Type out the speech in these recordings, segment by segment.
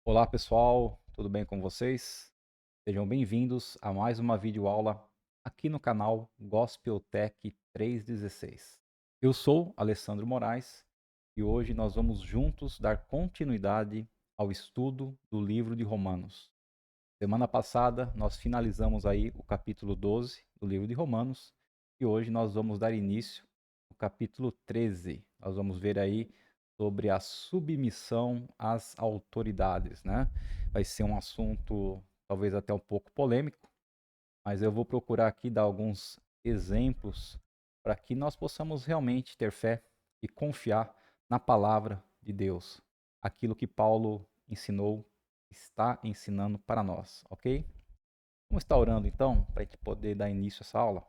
Olá pessoal, tudo bem com vocês? Sejam bem-vindos a mais uma videoaula aqui no canal Gospel Tech 316. Eu sou Alessandro Moraes e hoje nós vamos juntos dar continuidade ao estudo do livro de Romanos. Semana passada nós finalizamos aí o capítulo 12 do livro de Romanos e hoje nós vamos dar início ao capítulo 13. Nós vamos ver aí sobre a submissão às autoridades, né? Vai ser um assunto talvez até um pouco polêmico, mas eu vou procurar aqui dar alguns exemplos para que nós possamos realmente ter fé e confiar na palavra de Deus, aquilo que Paulo ensinou, está ensinando para nós, ok? Vamos estar orando então, para a gente poder dar início a essa aula.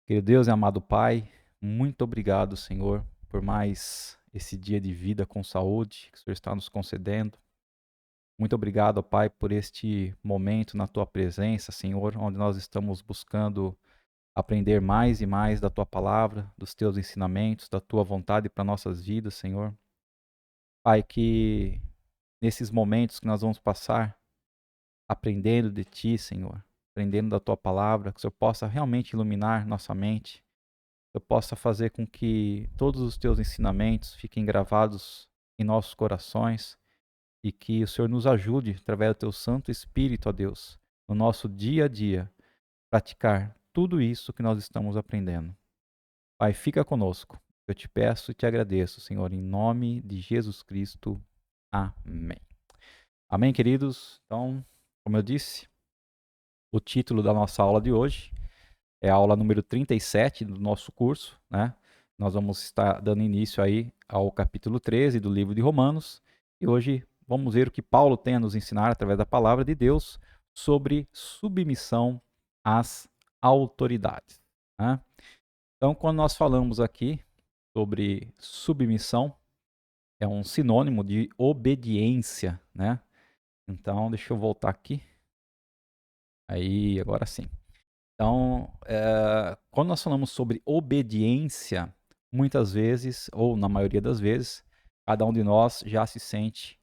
Querido Deus e amado Pai, muito obrigado, Senhor, por mais esse dia de vida com saúde que o Senhor está nos concedendo. Muito obrigado, Pai, por este momento na Tua presença, Senhor, onde nós estamos buscando aprender mais e mais da Tua palavra, dos Teus ensinamentos, da Tua vontade para nossas vidas, Senhor. Pai, que nesses momentos que nós vamos passar aprendendo de Ti, Senhor, aprendendo da Tua palavra, que o Senhor possa realmente iluminar nossa mente, que o Senhor possa fazer com que todos os Teus ensinamentos fiquem gravados em nossos corações e que o Senhor nos ajude, através do Teu Santo Espírito, ó Deus, no nosso dia a dia, praticar tudo isso que nós estamos aprendendo. Pai, fica conosco. Eu te peço e te agradeço, Senhor, em nome de Jesus Cristo. Amém. Amém, queridos? Então, como eu disse, o título da nossa aula de hoje é a aula número 37 do nosso curso, né? Nós vamos estar dando início aí ao capítulo 13 do livro de Romanos e hoje vamos ver o que Paulo tem a nos ensinar através da palavra de Deus sobre submissão às autoridades, né? Então, quando nós falamos aqui sobre submissão, é um sinônimo de obediência, né? Então, deixa eu voltar aqui. Aí, agora sim. Então, quando nós falamos sobre obediência, muitas vezes, ou na maioria das vezes, cada um de nós já se sente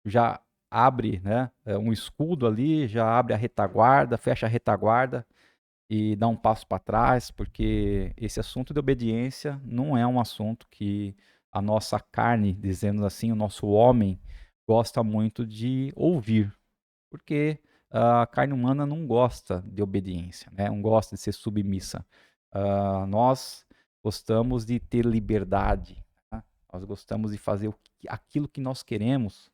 já abre, né, um escudo ali, já abre a retaguarda, fecha a retaguarda e dá um passo para trás, porque esse assunto de obediência não é um assunto que a nossa carne, dizendo assim, o nosso homem, gosta muito de ouvir, porque a carne humana não gosta de obediência, né? Não gosta de ser submissa. Nós gostamos de ter liberdade, né? Nós gostamos de fazer aquilo que nós queremos.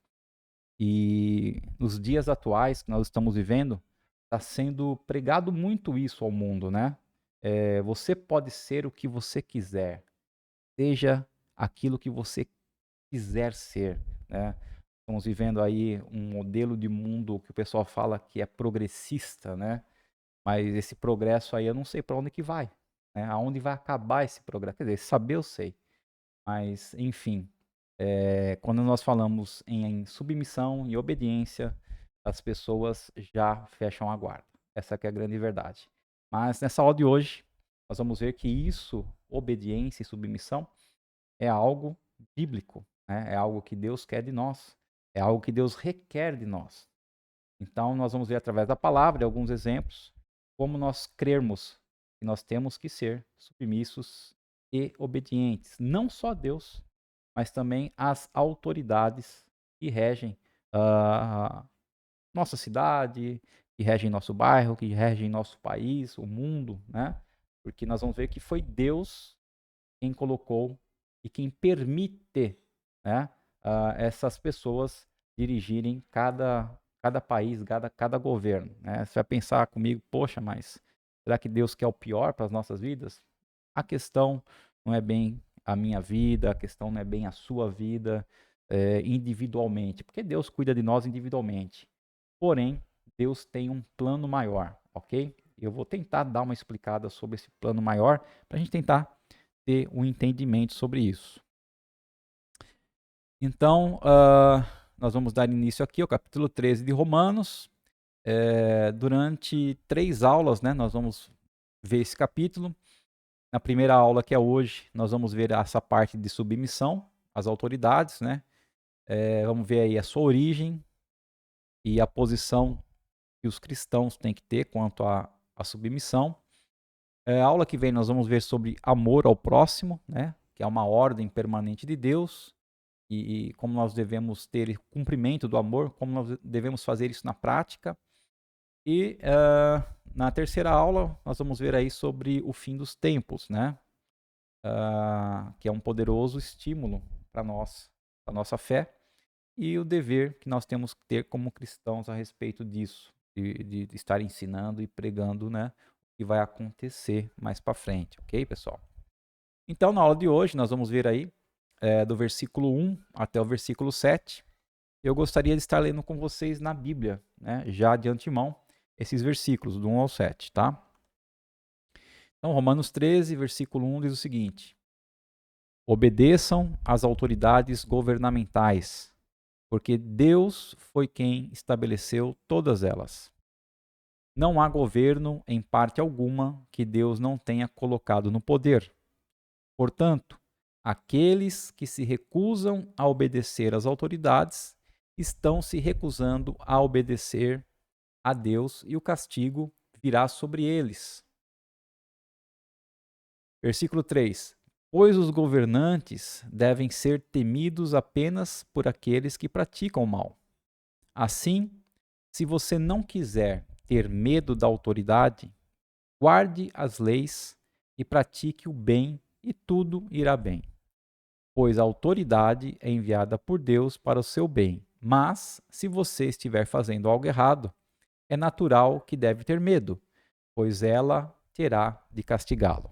E nos dias atuais que nós estamos vivendo, está sendo pregado muito isso ao mundo, né? Você pode ser o que você quiser, seja aquilo que você quiser ser, né? Estamos vivendo aí um modelo de mundo que o pessoal fala que é progressista, né? Mas esse progresso aí eu não sei para onde que vai, né? Aonde vai acabar esse progresso? Quer dizer, saber eu sei, mas enfim, quando nós falamos em submissão e obediência, as pessoas já fecham a guarda. Essa que é a grande verdade. Mas nessa aula de hoje, nós vamos ver que isso, obediência e submissão, é algo bíblico, né? É algo que Deus quer de nós, é algo que Deus requer de nós. Então, nós vamos ver através da palavra, alguns exemplos, como nós crermos que nós temos que ser submissos e obedientes, não só a Deus, mas também às autoridades que regem a nossa cidade, que regem nosso bairro, que regem nosso país, o mundo, né? Porque nós vamos ver que foi Deus quem colocou e quem permite, né, essas pessoas dirigirem cada país, cada governo, né? Você vai pensar comigo, poxa, mas será que Deus quer o pior para as nossas vidas? A questão não é bem a minha vida, a questão não é bem a sua vida, individualmente, porque Deus cuida de nós individualmente. Porém, Deus tem um plano maior, ok? Eu vou tentar dar uma explicada sobre esse plano maior para a gente tentar ter um entendimento sobre isso. Então, nós vamos dar início aqui ao capítulo 13 de Romanos. Durante 3 aulas, né, nós vamos ver esse capítulo. Na primeira aula, que é hoje, nós vamos ver essa parte de submissão às autoridades, né? Vamos ver aí a sua origem e a posição que os cristãos têm que ter quanto à submissão. A aula que vem nós vamos ver sobre amor ao próximo, né? Que é uma ordem permanente de Deus, e como nós devemos ter cumprimento do amor, como nós devemos fazer isso na prática. E na terceira aula nós vamos ver aí sobre o fim dos tempos, né? Que é um poderoso estímulo para nós, para nossa fé, e o dever que nós temos que ter como cristãos a respeito disso, de estar ensinando e pregando, né, o que vai acontecer mais para frente, ok, pessoal? Então, na aula de hoje, nós vamos ver aí do versículo 1 até o versículo 7. Eu gostaria de estar lendo com vocês na Bíblia, né, já de antemão, esses versículos, do 1 ao 7, tá? Então, Romanos 13, versículo 1 diz o seguinte: obedeçam às autoridades governamentais, porque Deus foi quem estabeleceu todas elas. Não há governo, em parte alguma, que Deus não tenha colocado no poder. Portanto, aqueles que se recusam a obedecer às autoridades estão se recusando a obedecer a Deus, e o castigo virá sobre eles. Versículo 3. Pois os governantes devem ser temidos apenas por aqueles que praticam o mal. Assim, se você não quiser ter medo da autoridade, guarde as leis e pratique o bem, e tudo irá bem. Pois a autoridade é enviada por Deus para o seu bem. Mas, se você estiver fazendo algo errado, é natural que deve ter medo, pois ela terá de castigá-lo.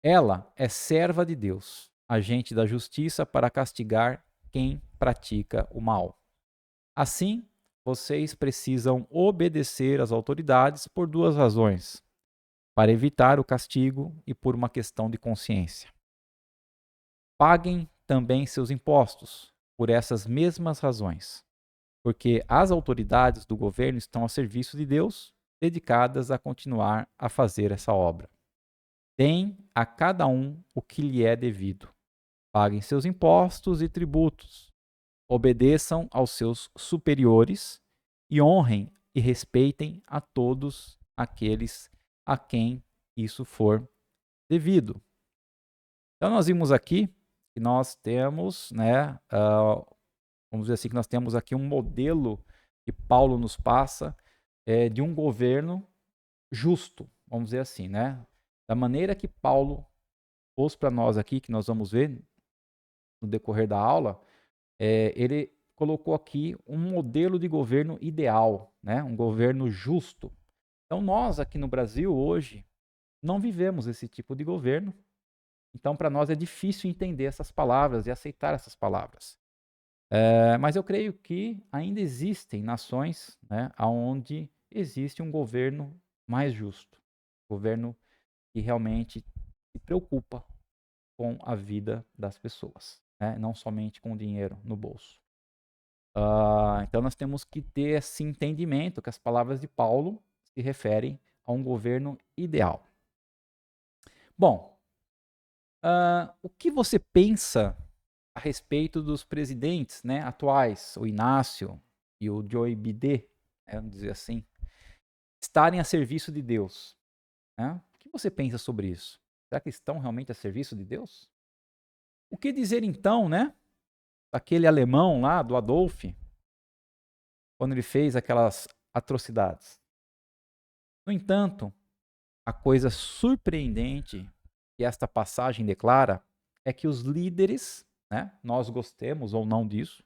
Ela é serva de Deus, agente da justiça para castigar quem pratica o mal. Assim, vocês precisam obedecer às autoridades por duas razões: para evitar o castigo e por uma questão de consciência. Paguem também seus impostos por essas mesmas razões, porque as autoridades do governo estão a serviço de Deus, dedicadas a continuar a fazer essa obra. Deem a cada um o que lhe é devido. Paguem seus impostos e tributos. Obedeçam aos seus superiores e honrem e respeitem a todos aqueles a quem isso for devido. Então, nós vimos aqui que nós temos, né, vamos dizer assim, que nós temos aqui um modelo que Paulo nos passa de um governo justo, vamos dizer assim, né? Da maneira que Paulo pôs para nós aqui, que nós vamos ver no decorrer da aula, ele colocou aqui um modelo de governo ideal, né? Um governo justo. Então, nós aqui no Brasil hoje não vivemos esse tipo de governo. Então, para nós é difícil entender essas palavras e aceitar essas palavras. Mas eu creio que ainda existem nações, né, onde existe um governo mais justo, um governo que realmente se preocupa com a vida das pessoas, né, não somente com o dinheiro no bolso. Então nós temos que ter esse entendimento que as palavras de Paulo se referem a um governo ideal. Bom, o que você pensa a respeito dos presidentes, né, atuais, o Inácio e o Joe Biden, vamos dizer assim, estarem a serviço de Deus, né? O que você pensa sobre isso? Será que estão realmente a serviço de Deus? O que dizer então, né, daquele alemão lá, do Adolf, quando ele fez aquelas atrocidades? No entanto, a coisa surpreendente que esta passagem declara é que os líderes, né, nós gostemos ou não disso,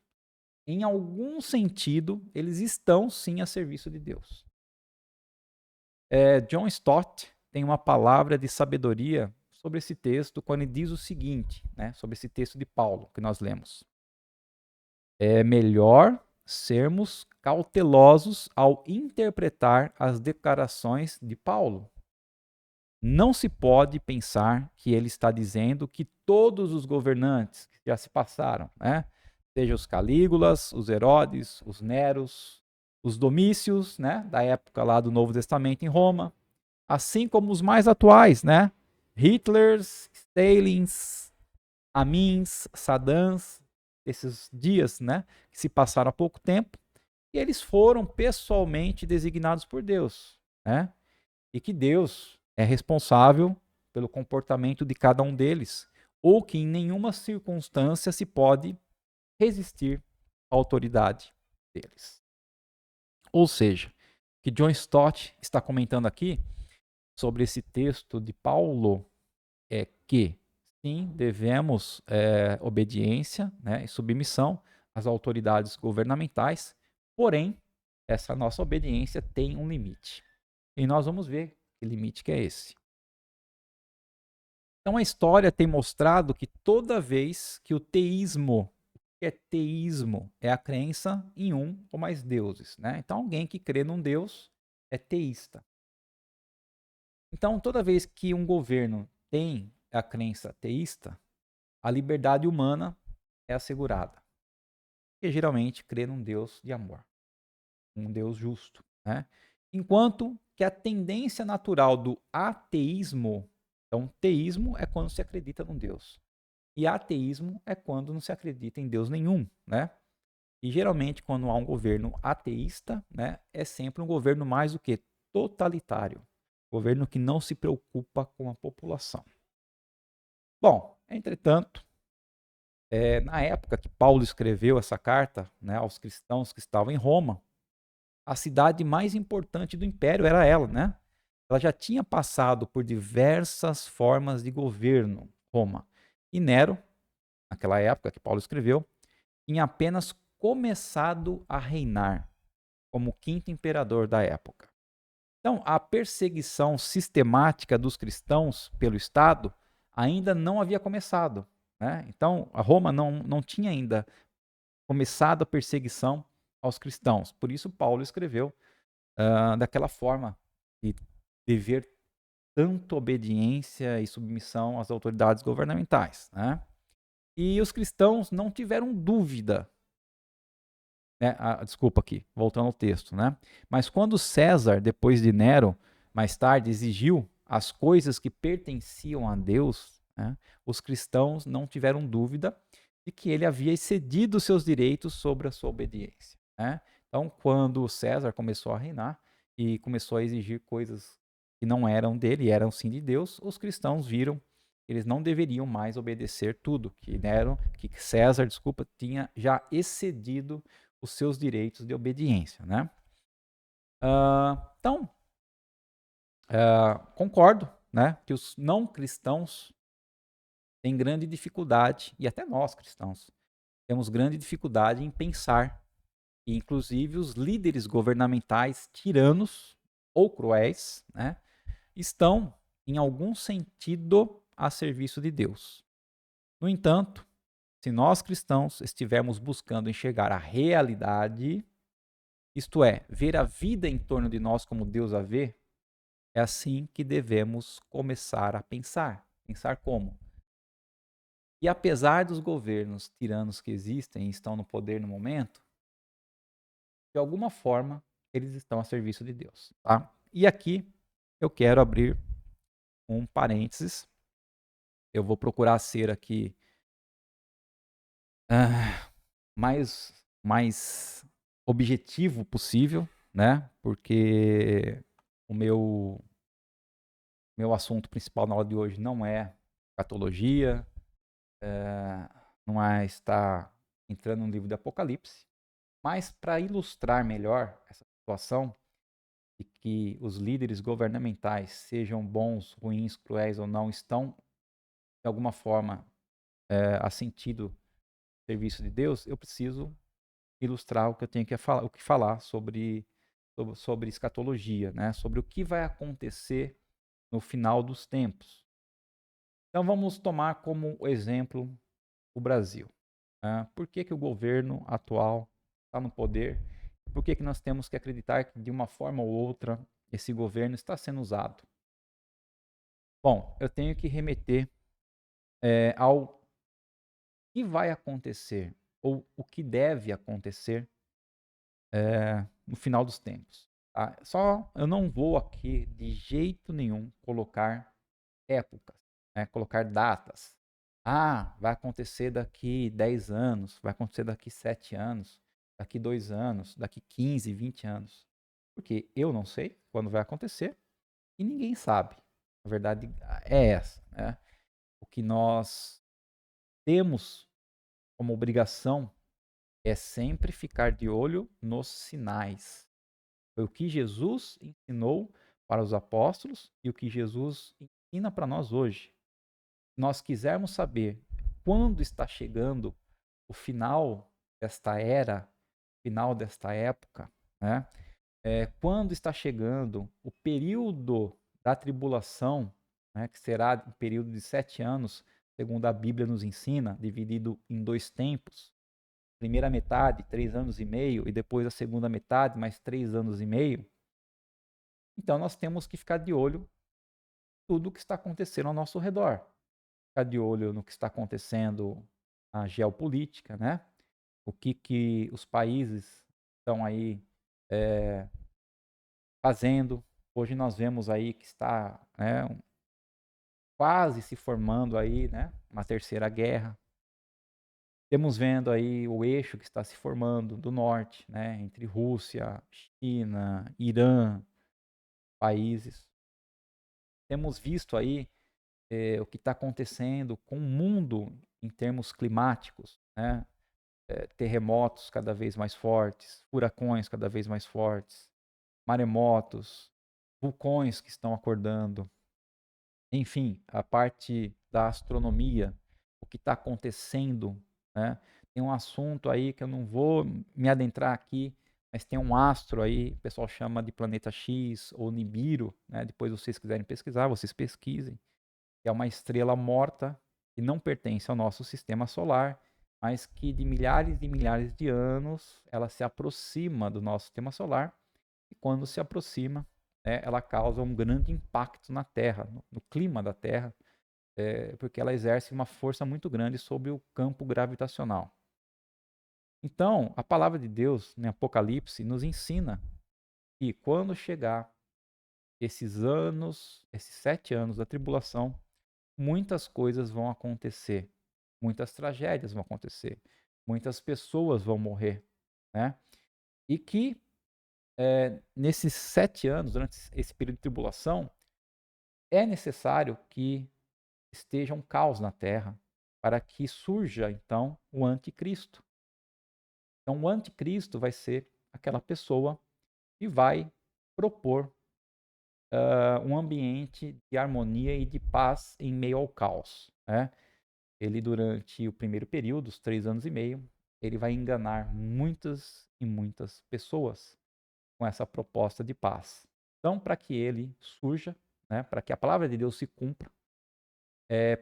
em algum sentido, eles estão sim a serviço de Deus. John Stott tem uma palavra de sabedoria sobre esse texto quando ele diz o seguinte, né, sobre esse texto de Paulo que nós lemos. É melhor sermos cautelosos ao interpretar as declarações de Paulo. Não se pode pensar que ele está dizendo que todos os governantes que já se passaram, né, seja os Calígulas, os Herodes, os Neros, os Domícios, né, da época lá do Novo Testamento em Roma, assim como os mais atuais, né, Hitlers, Stalins, Amins, Saddams, esses dias, né, que se passaram há pouco tempo, e eles foram pessoalmente designados por Deus, né? E que Deus é responsável pelo comportamento de cada um deles, ou que em nenhuma circunstância se pode resistir à autoridade deles. Ou seja, o que John Stott está comentando aqui sobre esse texto de Paulo é que, sim, devemos obediência, né, e submissão às autoridades governamentais, porém, essa nossa obediência tem um limite. E nós vamos ver que limite que é esse. Então a história tem mostrado que toda vez que o teísmo, que é teísmo, é a crença em um ou mais deuses, né? Então alguém que crê num Deus é teísta. Então toda vez que um governo tem a crença teísta, a liberdade humana é assegurada. Porque geralmente crê num Deus de amor, um Deus justo, né? Enquanto que a tendência natural do ateísmo, então teísmo é quando se acredita num Deus. E ateísmo é quando não se acredita em Deus nenhum, né? E geralmente quando há um governo ateísta, né, é sempre um governo mais do que totalitário, governo que não se preocupa com a população. Bom, entretanto, na época que Paulo escreveu essa carta, né, aos cristãos que estavam em Roma, a cidade mais importante do império era ela, né? Ela já tinha passado por diversas formas de governo, Roma. E Nero, naquela época que Paulo escreveu, tinha apenas começado a reinar como quinto imperador da época. Então, a perseguição sistemática dos cristãos pelo Estado ainda não havia começado, né? Então, a Roma não tinha ainda começado a perseguição aos cristãos. Por isso, Paulo escreveu daquela forma de dever tanto obediência e submissão às autoridades governamentais, né? E os cristãos não tiveram dúvida, né? Desculpa aqui, voltando ao texto, né? Mas quando César, depois de Nero, mais tarde exigiu as coisas que pertenciam a Deus, né? Os cristãos não tiveram dúvida de que ele havia excedido seus direitos sobre a sua obediência, né? Então, quando César começou a reinar e começou a exigir coisas que não eram dele, eram sim de Deus, os cristãos viram que eles não deveriam mais obedecer tudo, que César, desculpa, tinha já excedido os seus direitos de obediência, né? Então, concordo, né, que os não cristãos têm grande dificuldade, e até nós cristãos, temos grande dificuldade em pensar, e inclusive os líderes governamentais tiranos ou cruéis, né, estão, em algum sentido, a serviço de Deus. No entanto, se nós cristãos estivermos buscando enxergar a realidade, isto é, ver a vida em torno de nós como Deus a vê, é assim que devemos começar a pensar. Pensar como? E apesar dos governos tiranos que existem e estão no poder no momento, de alguma forma eles estão a serviço de Deus. Tá? E aqui eu quero abrir um parênteses. Eu vou procurar ser aqui mais objetivo possível, né? Porque o meu assunto principal na aula de hoje não é escatologia, não é estar entrando no livro do Apocalipse, mas para ilustrar melhor essa situação de que os líderes governamentais, sejam bons, ruins, cruéis ou não, estão de alguma forma a sentido serviço de Deus, eu preciso ilustrar o que eu tenho que falar, o que falar sobre escatologia, né? Sobre o que vai acontecer no final dos tempos. Então vamos tomar como exemplo o Brasil. Por que o governo atual está no poder? Por que nós temos que acreditar que de uma forma ou outra esse governo está sendo usado? Bom, eu tenho que remeter ao que vai acontecer ou o que deve acontecer no final dos tempos. Tá? Só eu não vou aqui de jeito nenhum colocar épocas, né? Colocar datas. Vai acontecer daqui 10 anos, vai acontecer daqui 7 anos, daqui 2 anos, daqui 15, 20 anos. Porque eu não sei quando vai acontecer e ninguém sabe. A verdade é essa, né? O que nós temos como obrigação é sempre ficar de olho nos sinais. Foi o que Jesus ensinou para os apóstolos e o que Jesus ensina para nós hoje. Se nós quisermos saber quando está chegando o final desta era, final desta época, né? Quando está chegando o período da tribulação, né, que será um período de 7 anos, segundo a Bíblia nos ensina, dividido em 2 tempos. Primeira metade, 3 anos e meio, e depois a segunda metade, mais 3 anos e meio. Então nós temos que ficar de olho em tudo o que está acontecendo ao nosso redor. Ficar de olho no que está acontecendo na geopolítica, né? O que os países estão aí fazendo. Hoje nós vemos aí que está, né, quase se formando aí, né, uma terceira guerra. Temos vendo aí o eixo que está se formando do norte, né, entre Rússia, China, Irã, países. Temos visto aí o que está acontecendo com o mundo em termos climáticos, né? Terremotos cada vez mais fortes, furacões cada vez mais fortes, maremotos, vulcões que estão acordando. Enfim, a parte da astronomia, o que está acontecendo, né? Tem um assunto aí que eu não vou me adentrar aqui, mas tem um astro aí, o pessoal chama de planeta X ou Nibiru, né? Depois vocês quiserem pesquisar, vocês pesquisem. Que é uma estrela morta que não pertence ao nosso sistema solar, mas que de milhares e milhares de anos ela se aproxima do nosso sistema solar e quando se aproxima, né, ela causa um grande impacto na Terra, no clima da Terra, porque ela exerce uma força muito grande sobre o campo gravitacional. Então, a palavra de Deus, em Apocalipse, nos ensina que quando chegar esses anos, esses 7 anos da tribulação, muitas coisas vão acontecer, muitas tragédias vão acontecer, muitas pessoas vão morrer, né? E que nesses 7 anos, durante esse período de tribulação, é necessário que esteja um caos na Terra para que surja então o anticristo. Então, o anticristo vai ser aquela pessoa que vai propor um ambiente de harmonia e de paz em meio ao caos, né? Ele, durante o primeiro período, os 3 anos e meio, ele vai enganar muitas e muitas pessoas com essa proposta de paz. Então, para que ele surja, né, para que a palavra de Deus se cumpra,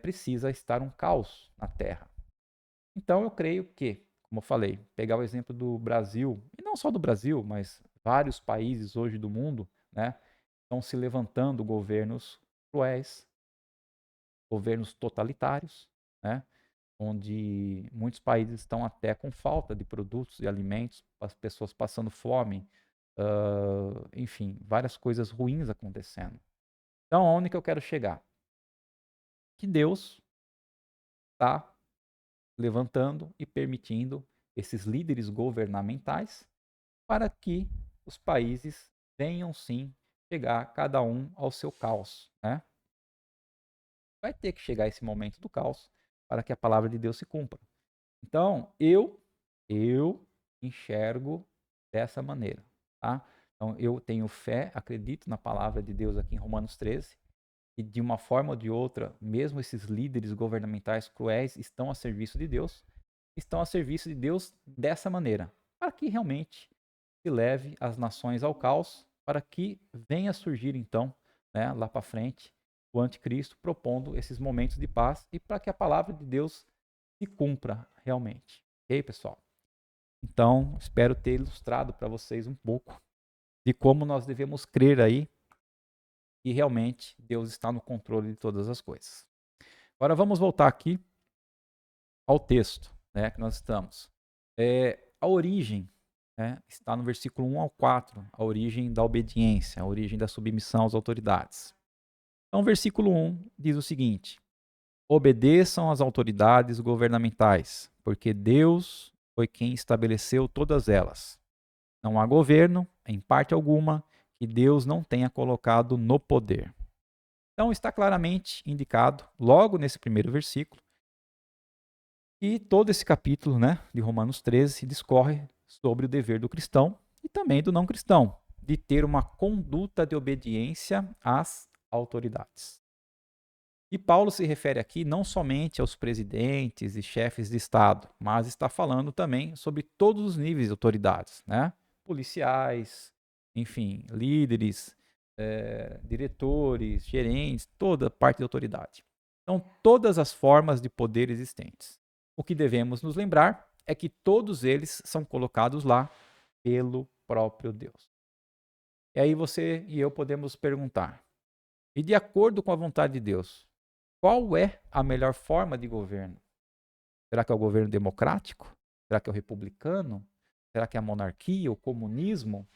precisa estar um caos na terra. Então, eu creio que, como eu falei, pegar o exemplo do Brasil, e não só do Brasil, mas vários países hoje do mundo, né, estão se levantando governos cruéis, governos totalitários, né, onde muitos países estão até com falta de produtos e alimentos, as pessoas passando fome, enfim, várias coisas ruins acontecendo. Então, aonde que eu quero chegar? Que Deus está levantando e permitindo esses líderes governamentais para que os países venham sim chegar cada um ao seu caos, né? Vai ter que chegar esse momento do caos para que a palavra de Deus se cumpra. Então, eu enxergo dessa maneira, tá? Então, eu tenho fé, acredito na palavra de Deus aqui em Romanos 13, e de uma forma ou de outra, mesmo esses líderes governamentais cruéis estão a serviço de Deus dessa maneira, para que realmente se leve as nações ao caos, para que venha a surgir então, né, lá para frente, o anticristo propondo esses momentos de paz e para que a palavra de Deus se cumpra realmente. Ok, pessoal? Então, espero ter ilustrado para vocês um pouco de como nós devemos crer aí que realmente Deus está no controle de todas as coisas. Agora vamos voltar aqui ao texto, né, que nós estamos. A origem, né, está no versículo 1 ao 4, a origem da obediência, a origem da submissão às autoridades. Então, o versículo 1 diz o seguinte: Obedeçam às autoridades governamentais, porque Deus foi quem estabeleceu todas elas. Não há governo, em parte alguma, que Deus não tenha colocado no poder. Então está claramente indicado, logo nesse primeiro versículo, e todo esse capítulo, né, de Romanos 13 discorre sobre o dever do cristão e também do não cristão, de ter uma conduta de obediência às autoridades. E Paulo se refere aqui não somente aos presidentes e chefes de Estado, mas está falando também sobre todos os níveis de autoridades, né? Policiais, enfim, líderes, diretores, gerentes, toda parte de autoridade. Então, todas as formas de poder existentes. O que devemos nos lembrar é que todos eles são colocados lá pelo próprio Deus. E aí você e eu podemos perguntar: e de acordo com a vontade de Deus, qual é a melhor forma de governo? Será que é o governo democrático? Será que é o republicano? Será que é a monarquia, o comunismo?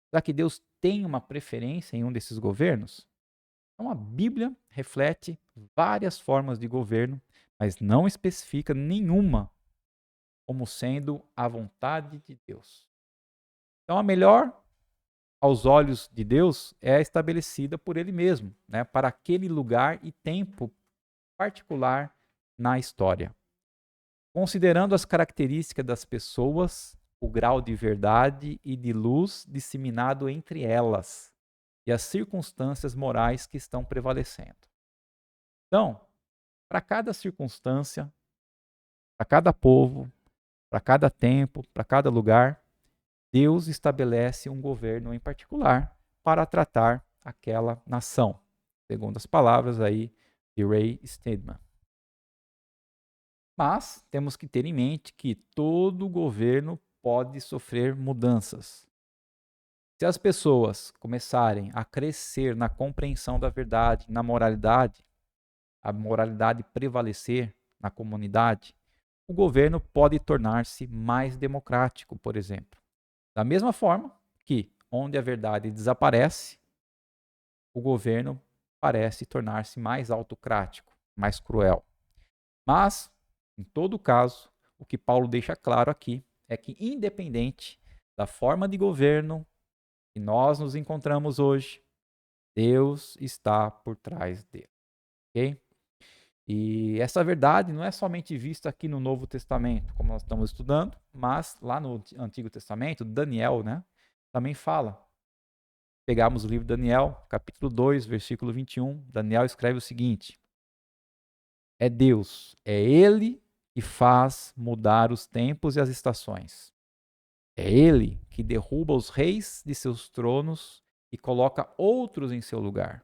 Será que Deus tem uma preferência em um desses governos? Então a Bíblia reflete várias formas de governo, mas não especifica nenhuma como sendo a vontade de Deus. Então a melhor, aos olhos de Deus, é estabelecida por Ele mesmo, né, para aquele lugar e tempo particular na história. Considerando as características das pessoas, o grau de verdade e de luz disseminado entre elas e as circunstâncias morais que estão prevalecendo. Então, para cada circunstância, para cada povo, para cada tempo, para cada lugar, Deus estabelece um governo em particular para tratar aquela nação, segundo as palavras aí de Ray Stedman. Mas temos que ter em mente que todo governo pode sofrer mudanças. Se as pessoas começarem a crescer na compreensão da verdade, na moralidade, a moralidade prevalecer na comunidade, o governo pode tornar-se mais democrático, por exemplo. Da mesma forma que, onde a verdade desaparece, o governo parece tornar-se mais autocrático, mais cruel. Mas, em todo caso, o que Paulo deixa claro aqui é que, independente da forma de governo que nós nos encontramos hoje, Deus está por trás dele. Ok? E essa verdade não é somente vista aqui no Novo Testamento, como nós estamos estudando, mas lá no Antigo Testamento, Daniel, né, também fala. Pegamos o livro de Daniel, capítulo 2, versículo 21, Daniel escreve o seguinte: é Deus, é Ele que faz mudar os tempos e as estações. É Ele que derruba os reis de seus tronos e coloca outros em seu lugar.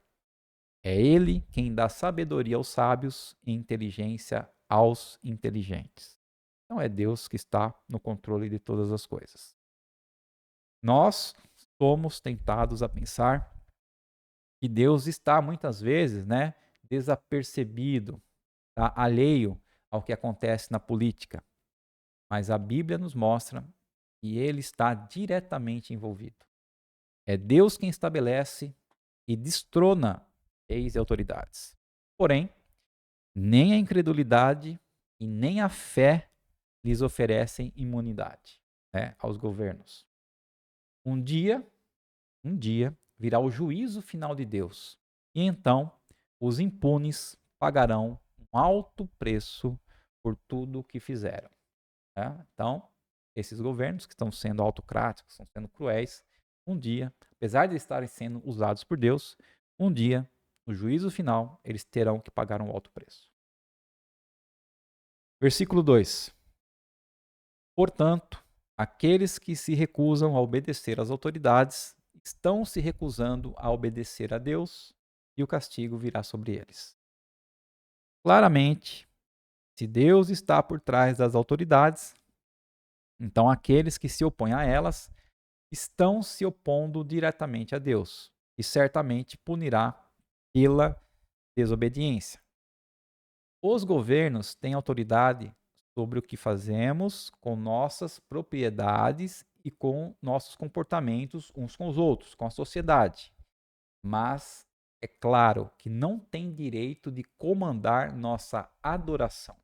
É Ele quem dá sabedoria aos sábios e inteligência aos inteligentes. Então é Deus que está no controle de todas as coisas. Nós somos tentados a pensar que Deus está muitas vezes, né, desapercebido, tá, alheio ao que acontece na política. Mas a Bíblia nos mostra que ele está diretamente envolvido. É Deus quem estabelece e destrona reis e autoridades. Porém, nem a incredulidade e nem a fé lhes oferecem imunidade, né, aos governos. Um dia virá o juízo final de Deus. E então os impunes pagarão um alto preço por tudo o que fizeram. Né? Então, esses governos que estão sendo autocráticos, estão sendo cruéis, um dia, apesar de estarem sendo usados por Deus, um dia, no juízo final, eles terão que pagar um alto preço. Versículo 2. Portanto, aqueles que se recusam a obedecer às autoridades estão se recusando a obedecer a Deus e o castigo virá sobre eles. Claramente, se Deus está por trás das autoridades, então aqueles que se opõem a elas estão se opondo diretamente a Deus e certamente punirá pela desobediência. Os governos têm autoridade sobre o que fazemos com nossas propriedades e com nossos comportamentos uns com os outros, com a sociedade. Mas é claro que não tem direito de comandar nossa adoração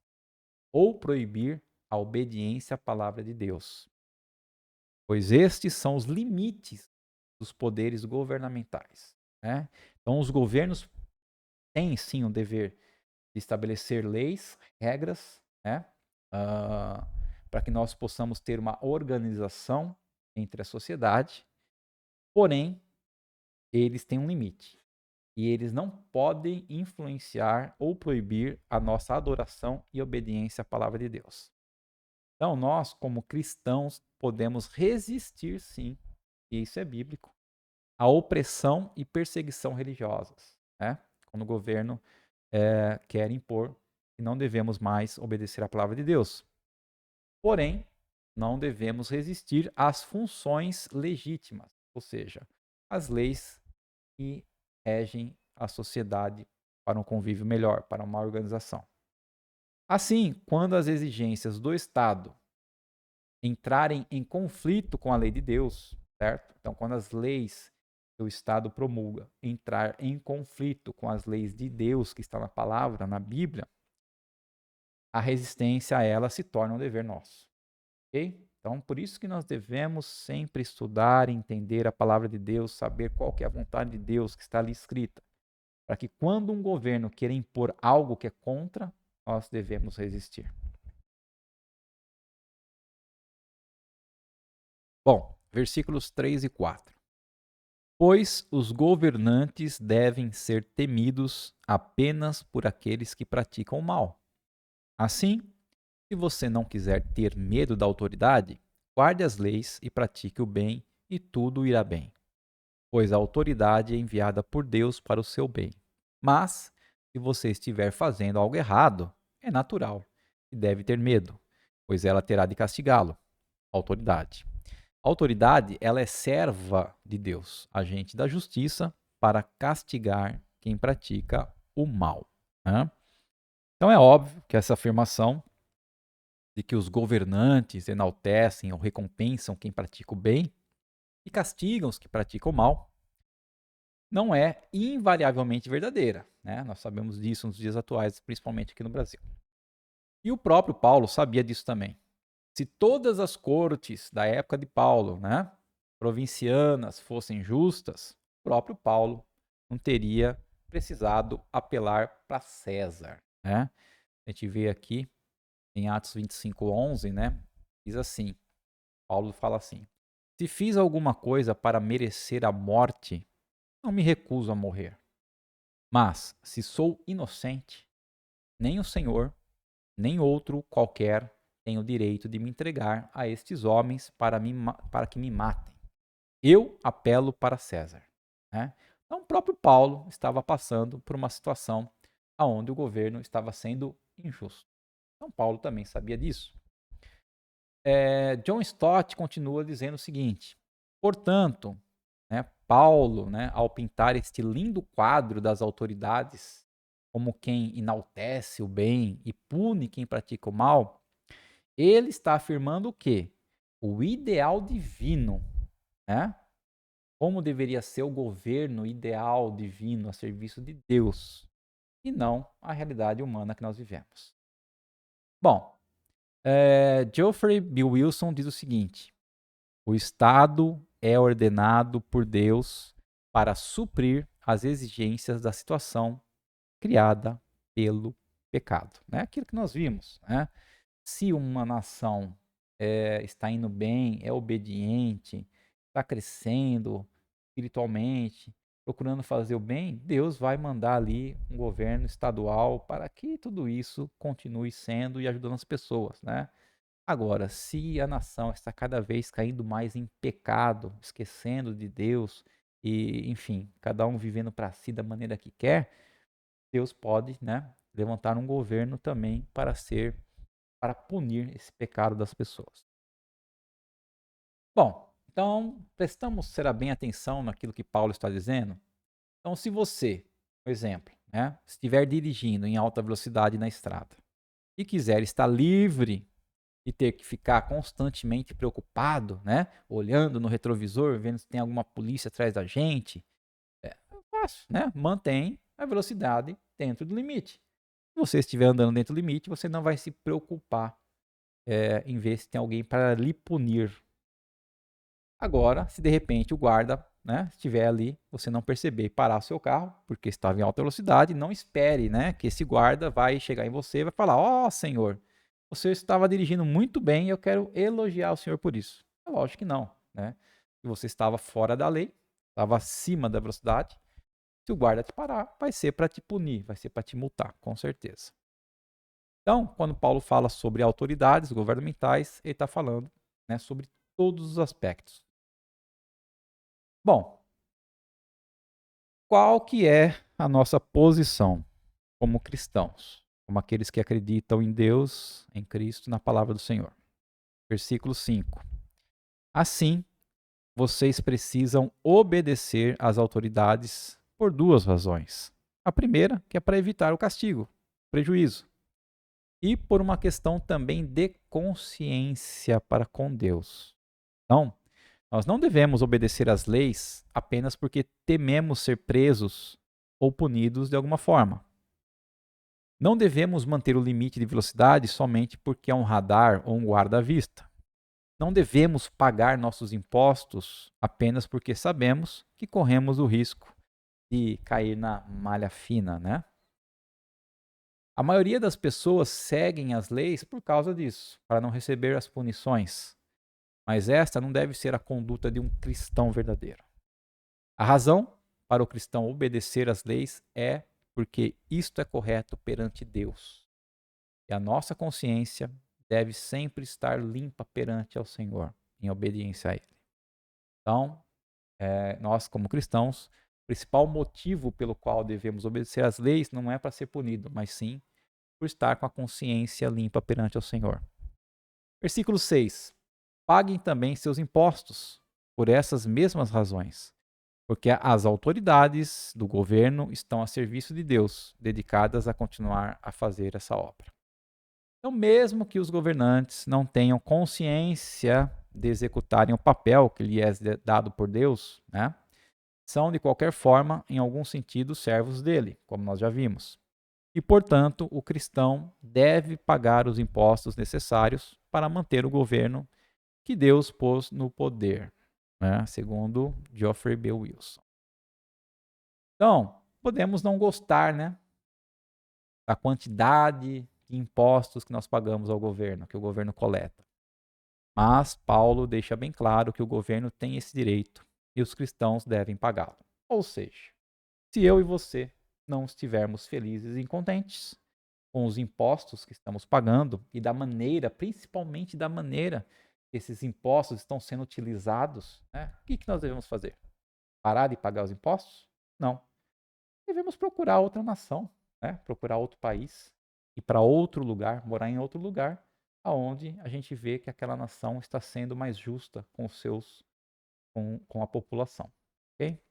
ou proibir a obediência à palavra de Deus, pois estes são os limites dos poderes governamentais, né? Então, os governos têm sim o dever de estabelecer leis, regras, né? Ah, para que nós possamos ter uma organização entre a sociedade, porém, eles têm um limite e eles não podem influenciar ou proibir a nossa adoração e obediência à palavra de Deus. Então, nós, como cristãos, podemos resistir, sim, e isso é bíblico, à opressão e perseguição religiosas, né? Quando o governo quer impor que não devemos mais obedecer à palavra de Deus. Porém, não devemos resistir às funções legítimas, ou seja, às leis que regem a sociedade para um convívio melhor, para uma organização. Assim, quando as exigências do Estado entrarem em conflito com a lei de Deus, certo? Então, quando as leis que o Estado promulga entrar em conflito com as leis de Deus que está na palavra, na Bíblia, a resistência a ela se torna um dever nosso, ok? Então, por isso que nós devemos sempre estudar e entender a palavra de Deus, saber qual que é a vontade de Deus que está ali escrita, para que quando um governo queira impor algo que é contra, nós devemos resistir. Bom, versículos 3 e 4. Pois os governantes devem ser temidos apenas por aqueles que praticam o mal. Assim, se você não quiser ter medo da autoridade, guarde as leis e pratique o bem, e tudo irá bem. Pois a autoridade é enviada por Deus para o seu bem. Mas, se você estiver fazendo algo errado, é natural e deve ter medo, pois ela terá de castigá-lo. Autoridade. A autoridade, ela é serva de Deus, agente da justiça para castigar quem pratica o mal, né? Então é óbvio que essa afirmação de que os governantes enaltecem ou recompensam quem pratica o bem e castigam os que praticam o mal não é invariavelmente verdadeira, né? Nós sabemos disso nos dias atuais, principalmente aqui no Brasil. E o próprio Paulo sabia disso também. Se todas as cortes da época de Paulo, né, provincianas, fossem justas, o próprio Paulo não teria precisado apelar para César, né? A gente vê aqui em Atos 25:11, né, diz assim, Paulo fala assim: se fiz alguma coisa para merecer a morte, não me recuso a morrer. Mas, se sou inocente, nem o Senhor, nem outro qualquer tem o direito de me entregar a estes homens para que me matem. Eu apelo para César, né? Então, o próprio Paulo estava passando por uma situação onde o governo estava sendo injusto. Então, Paulo também sabia disso. John Stott continua dizendo o seguinte: portanto, né, Paulo, né, ao pintar este lindo quadro das autoridades como quem enaltece o bem e pune quem pratica o mal, ele está afirmando o quê? O ideal divino, né? Como deveria ser o governo ideal divino a serviço de Deus e não a realidade humana que nós vivemos. Bom, Geoffrey B. Wilson diz o seguinte: o Estado é ordenado por Deus para suprir as exigências da situação criada pelo pecado. Né? Aquilo que nós vimos. Né? Se uma nação está indo bem, é obediente, está crescendo espiritualmente, procurando fazer o bem, Deus vai mandar ali um governo estadual para que tudo isso continue sendo e ajudando as pessoas, né? Agora, se a nação está cada vez caindo mais em pecado, esquecendo de Deus e, enfim, cada um vivendo para si da maneira que quer, Deus pode, né, levantar um governo também para punir esse pecado das pessoas. Bom, então prestamos será bem atenção naquilo que Paulo está dizendo. Então, se você, por exemplo, né, estiver dirigindo em alta velocidade na estrada e quiser estar livre e ter que ficar constantemente preocupado, né, olhando no retrovisor, vendo se tem alguma polícia atrás da gente, fácil, né? Mantém a velocidade dentro do limite. Se você estiver andando dentro do limite, você não vai se preocupar em ver se tem alguém para lhe punir. Agora, se de repente o guarda, né, estiver ali, você não perceber e parar o seu carro, porque estava em alta velocidade, não espere, né, que esse guarda vai chegar em você e vai falar: "Ó, senhor, você estava dirigindo muito bem e eu quero elogiar o senhor por isso". É lógico que não, né? Se você estava fora da lei, estava acima da velocidade, se o guarda te parar, vai ser para te punir, vai ser para te multar, com certeza. Então, quando Paulo fala sobre autoridades governamentais, ele está falando, né, sobre todos os aspectos. Bom, qual que é a nossa posição como cristãos, como aqueles que acreditam em Deus, em Cristo, na palavra do Senhor? Versículo 5. Assim, vocês precisam obedecer às autoridades por duas razões. A primeira, que é para evitar o castigo, o prejuízo. E por uma questão também de consciência para com Deus. Então, nós não devemos obedecer às leis apenas porque tememos ser presos ou punidos de alguma forma. Não devemos manter o limite de velocidade somente porque há um radar ou um guarda à vista. Não devemos pagar nossos impostos apenas porque sabemos que corremos o risco de cair na malha fina, né? A maioria das pessoas seguem as leis por causa disso, para não receber as punições. Mas esta não deve ser a conduta de um cristão verdadeiro. A razão para o cristão obedecer às leis é porque isto é correto perante Deus. E a nossa consciência deve sempre estar limpa perante ao Senhor, em obediência a Ele. Então, nós como cristãos, o principal motivo pelo qual devemos obedecer às leis não é para ser punido, mas sim por estar com a consciência limpa perante ao Senhor. Versículo 6. Paguem também seus impostos por essas mesmas razões, porque as autoridades do governo estão a serviço de Deus, dedicadas a continuar a fazer essa obra. Então, mesmo que os governantes não tenham consciência de executarem o papel que lhe é dado por Deus, né, são de qualquer forma, em algum sentido, servos dele, como nós já vimos. E, portanto, o cristão deve pagar os impostos necessários para manter o governo que Deus pôs no poder, né, segundo Geoffrey B. Wilson. Então, podemos não gostar, né, da quantidade de impostos que nós pagamos ao governo, que o governo coleta. Mas Paulo deixa bem claro que o governo tem esse direito e os cristãos devem pagá-lo. Ou seja, se eu e você não estivermos felizes e contentes com os impostos que estamos pagando e da maneira, principalmente da maneira que esses impostos estão sendo utilizados, né, o que nós devemos fazer? Parar de pagar os impostos? Não. Devemos procurar outra nação, né, procurar outro país, ir para outro lugar, morar em outro lugar, aonde a gente vê que aquela nação está sendo mais justa com os seus, com a população. Ok?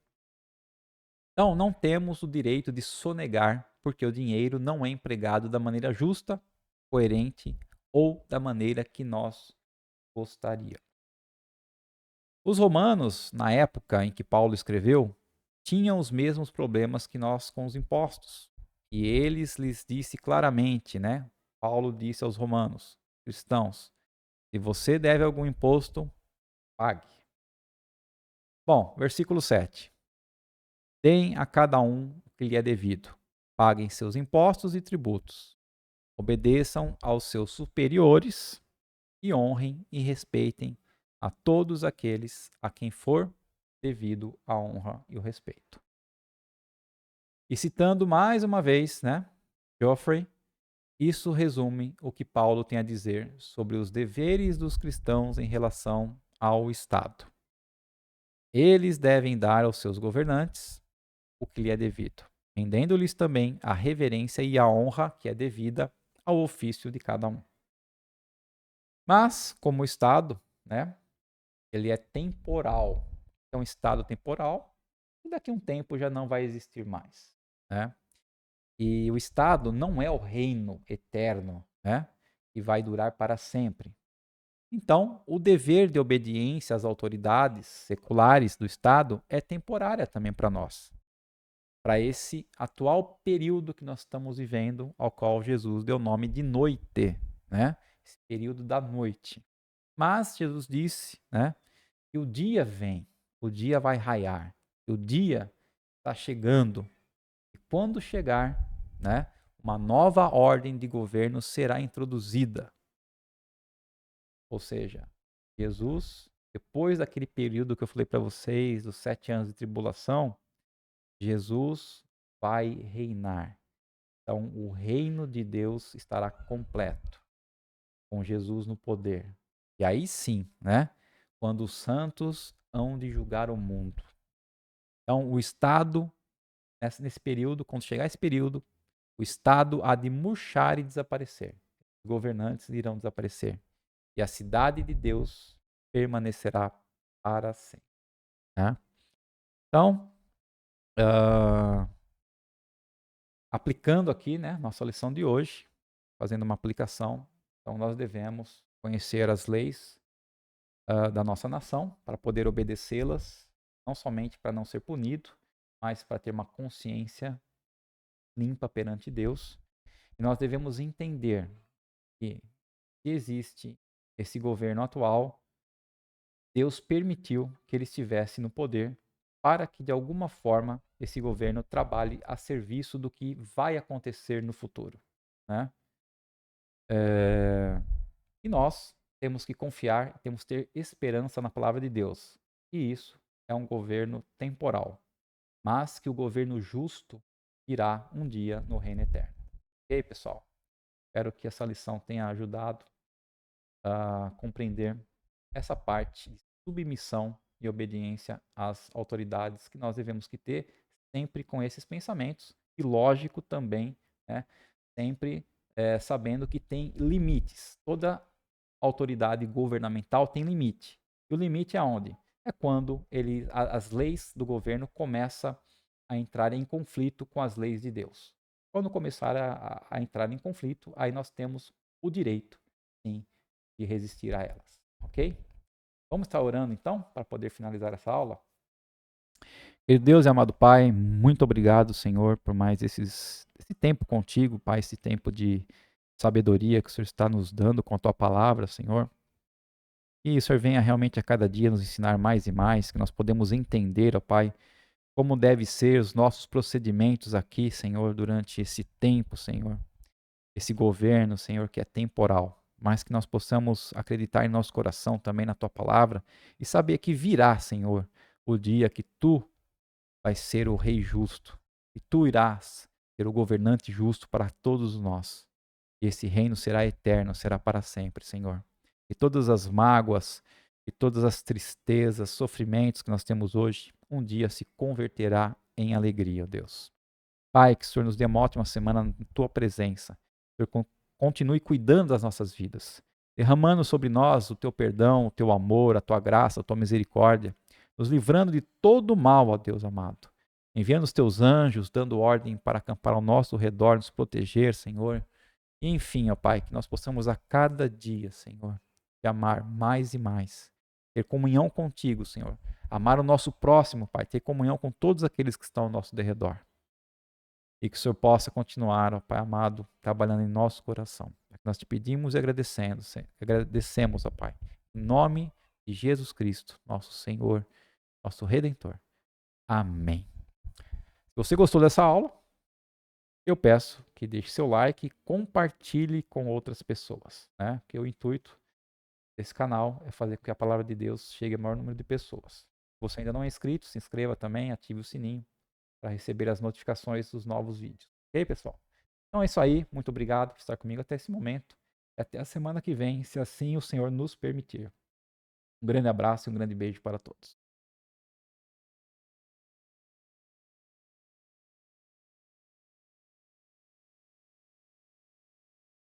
Então, não temos o direito de sonegar porque o dinheiro não é empregado da maneira justa, coerente ou da maneira que nós gostaríamos. Os romanos, na época em que Paulo escreveu, tinham os mesmos problemas que nós com os impostos. E eles lhes disse claramente, né? Paulo disse aos romanos, cristãos, se você deve algum imposto, pague. Bom, versículo 7. Deem a cada um o que lhe é devido. Paguem seus impostos e tributos. Obedeçam aos seus superiores e honrem e respeitem a todos aqueles a quem for devido a honra e o respeito. E citando mais uma vez, né, Geoffrey, isso resume o que Paulo tem a dizer sobre os deveres dos cristãos em relação ao Estado. Eles devem dar aos seus governantes o que lhe é devido, rendendo-lhes também a reverência e a honra que é devida ao ofício de cada um. Mas, como o Estado, né, ele é temporal. É um Estado temporal e daqui a um tempo já não vai existir mais, né? E o Estado não é o reino eterno, né, que vai durar para sempre. Então, o dever de obediência às autoridades seculares do Estado é temporária também para nós. para esse atual período que nós estamos vivendo, ao qual Jesus deu o nome de noite, né? Esse período da noite. Mas Jesus disse, né, que o dia vem, o dia vai raiar, o dia está chegando. E quando chegar, né, uma nova ordem de governo será introduzida. Ou seja, Jesus, depois daquele período que eu falei para vocês, dos 7 anos de tribulação, Jesus vai reinar. Então, o reino de Deus estará completo, com Jesus no poder. E aí sim, né? Quando os santos hão de julgar o mundo. Então, o Estado, nesse período, quando chegar esse período, o Estado há de murchar e desaparecer. Os governantes irão desaparecer. E a cidade de Deus permanecerá para sempre. Né? Então, aplicando aqui, né, nossa lição de hoje, fazendo uma aplicação, então nós devemos conhecer as leis da nossa nação para poder obedecê-las, não somente para não ser punido, mas para ter uma consciência limpa perante Deus. E nós devemos entender que existe esse governo atual, Deus permitiu que ele estivesse no poder para que, de alguma forma, esse governo trabalhe a serviço do que vai acontecer no futuro. Né? E nós temos que confiar, temos que ter esperança na palavra de Deus. E isso é um governo temporal, mas que o governo justo irá um dia no reino eterno. Ok, pessoal? Espero que essa lição tenha ajudado a compreender essa parte de submissão e obediência às autoridades que nós devemos que ter, sempre com esses pensamentos, e lógico também, né, sempre sabendo que tem limites. Toda autoridade governamental tem limite. E o limite é onde? É quando as leis do governo começam a entrar em conflito com as leis de Deus. Quando começar a entrar em conflito, aí nós temos o direito, sim, de resistir a elas. Ok? Vamos estar orando então, para poder finalizar essa aula? Querido Deus e amado Pai, muito obrigado, Senhor, por mais esse tempo contigo, Pai, esse tempo de sabedoria que o Senhor está nos dando com a tua palavra, Senhor. Que o Senhor venha realmente a cada dia nos ensinar mais e mais, que nós podemos entender, ó Pai, como deve ser os nossos procedimentos aqui, Senhor, durante esse tempo, Senhor. Esse governo, Senhor, que é temporal, mas que nós possamos acreditar em nosso coração também na tua palavra e saber que virá, Senhor, o dia que tu vais ser o rei justo e tu irás ser o governante justo para todos nós. E esse reino será eterno, será para sempre, Senhor. E todas as mágoas, e todas as tristezas, sofrimentos que nós temos hoje, um dia se converterá em alegria, ó Deus. Pai, que o Senhor nos dê uma ótima semana na tua presença. Que o Senhor continue cuidando das nossas vidas, derramando sobre nós o teu perdão, o teu amor, a tua graça, a tua misericórdia, nos livrando de todo o mal, ó Deus amado. Enviando os teus anjos, dando ordem para acampar ao nosso redor, nos proteger, Senhor. E enfim, ó Pai, que nós possamos a cada dia, Senhor, te amar mais e mais, ter comunhão contigo, Senhor. Amar o nosso próximo, Pai, ter comunhão com todos aqueles que estão ao nosso derredor. E que o Senhor possa continuar, ó Pai amado, trabalhando em nosso coração. Nós te pedimos e agradecemos, ó Pai, em nome de Jesus Cristo, nosso Senhor, nosso Redentor. Amém. Se você gostou dessa aula, eu peço que deixe seu like e compartilhe com outras pessoas, né? Porque o intuito desse canal é fazer com que a palavra de Deus chegue ao maior número de pessoas. Se você ainda não é inscrito, se inscreva também, ative o sininho para receber as notificações dos novos vídeos. Ok, pessoal? Então é isso aí. Muito obrigado por estar comigo até esse momento. E até a semana que vem, se assim o Senhor nos permitir. Um grande abraço e um grande beijo para todos.